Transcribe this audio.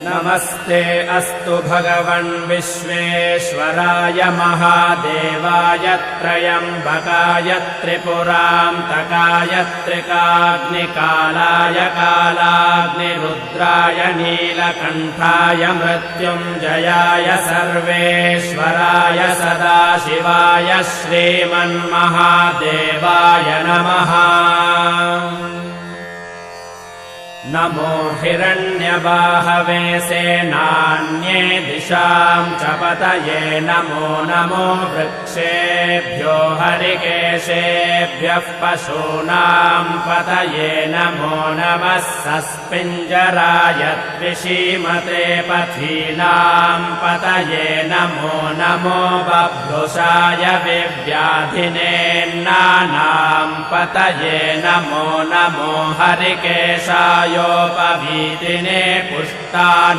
नमस्ते अस्तु भगवन् विश्वेश्वराय महादेवाय त्र्यम्बकाय त्रिपुरान्तकाय त्रिकाग्निकालाय कालाग्निरुद्राय नीलकण्ठाय मृत्युञ्जयाय सर्वेश्वराय सदाशिवाय श्रीमन्महादेवाय नमः। नमो हिरण्यबाहवे सेनान्ये दिशां च पतये नमो नमो वृक्षेभ्यो हरिकेशेभ्यः पशूनां पतये नमो नमः सस्पिञ्जराय द्विषीमते पथीनां पतये नमो नमो बभ्रुषाय विव्याधिनेन्नानां पतये नमो नमो हरिकेशाय योपवीतिने पुष्टान्